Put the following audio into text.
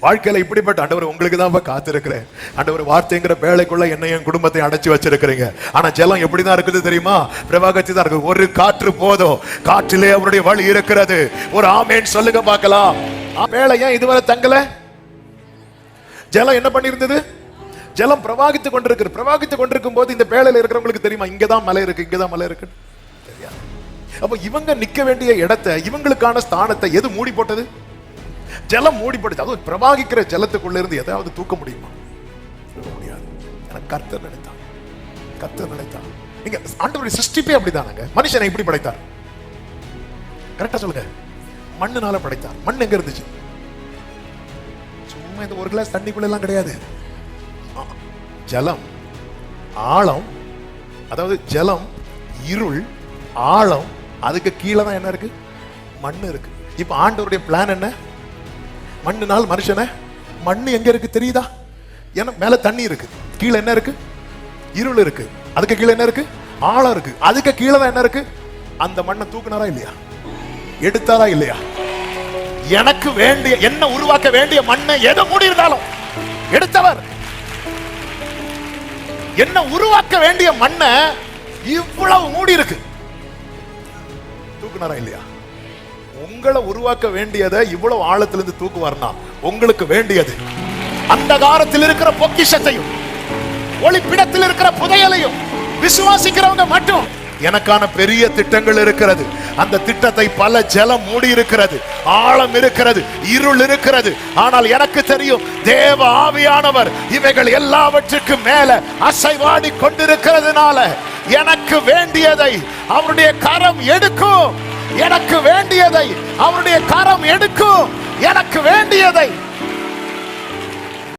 வாழ்க்கையில இப்படிப்பட்ட ஆண்டவர் உங்களுக்கு தான் காத்திருக்கிறேன். ஆண்டவர் வார்த்தைங்கிற வேலைக்குள்ள என்னையும் குடும்பத்தை அடைச்சு வச்சிருக்கிறீங்க. ஆனா ஜலம் எப்படிதான் இருக்குது தெரியுமா? பிரவாகத்தி தான் இருக்கு. ஒரு காற்று போதும், காற்றிலே அவருடைய வழி இருக்கிறது. ஒரு ஆமேன் சொல்லுங்க பார்க்கலாம். வேலை ஏன் இதுவரை தங்கல? ஜலம் என்ன பண்ணிருந்தது? ஜலம் பிரவாகித்து கொண்டிருக்கு. பிரவாகித்து கொண்டிருக்கும் போது இந்த பேழையில இருக்கிறவங்களுக்கு தெரியுமா இங்கதான் மலை இருக்கு, இங்கதான் மலை இருக்கு தெரியாது. அப்ப இவங்க நிக்க வேண்டிய இடத்தை, இவங்களுக்கான ஸ்தானத்தை எது மூடி போட்டது? ஜலம் மூடி போட்டுச்சு. அதுவும் பிரவாகிக்கிற ஜலத்துக்குள்ள இருந்து எதாவது தூக்க முடியுமா? முடியாது. கர்த்தர் நினைத்தான், கர்த்தர் நினைத்தான். நீங்க ஆண்டவருடைய சிருஷ்டிப்பே அப்படிதானங்க. மனுஷனை எப்படி படைத்தார்? கரெக்டா சொல்லுங்க. மண்ணுனால படைத்தார். மண் எங்க இருந்துச்சு? சும்மா இந்த ஒரு கிளாஸ் தண்ணிக்குள்ள எல்லாம் கிடையாது. ஜலம், ஆழம், அதாவது ஜலம், இருள், ஆழம், அதுக்கு கீழே தான் என்ன இருக்கு? மண் இருக்கு. இப்ப ஆண்டவருடைய பிளான் என்ன? மண்ணுனால் மனுஷனை, மண்ணு எங்க இருக்கு தெரியுதா? ஏன்னா மேல தண்ணி இருக்கு, கீழே என்ன இருக்கு? இருள் இருக்கு. அதுக்கு கீழே என்ன இருக்கு? ஆழம் இருக்கு. அதுக்கு கீழே தான் என்ன இருக்கு? அந்த மண்ணை தூக்குனாரா இல்லையா? எடுத்தாரா இல்லையா? எனக்கு வேண்டிய, என்ன உருவாக்க வேண்டிய மண்ணை எதை மூடி இருந்தாலும் எடுத்தவர். என்ன உருவாக்க வேண்டிய மண்ணை இவ்வளவு மூடி இருக்கு, தூக்குனாரா இல்லையா? உங்களை உருவாக்க வேண்டியதை இவ்வளவு ஆழத்திலிருந்து தூக்குவார்னா உங்களுக்கு வேண்டியது அந்த காலத்தில் இருக்கிற பொக்கிஷத்தையும் ஒளிப்பிடத்தில் இருக்கிற புதையலையும் விசுவாசிக்கிறவங்க மட்டும். எனக்கான பெரிய திட்டங்கள் இருக்கிறது. அந்த திட்டத்தை பல ஜலம் மூடி இருக்கிறது, ஆழம் இருக்கிறது, இருள் இருக்கிறது. ஆனால் எனக்கு தெரியும் தேவ ஆவியானவர் இவைகள் எல்லாவற்றுக்கும் மேல அசைவாடி கொண்டிருக்கிறதுனால எனக்கு வேண்டியதை அவருடைய கரம் எடுக்கும். எனக்கு வேண்டியதை அவருடைய கரம் எடுக்கும். எனக்கு வேண்டியதை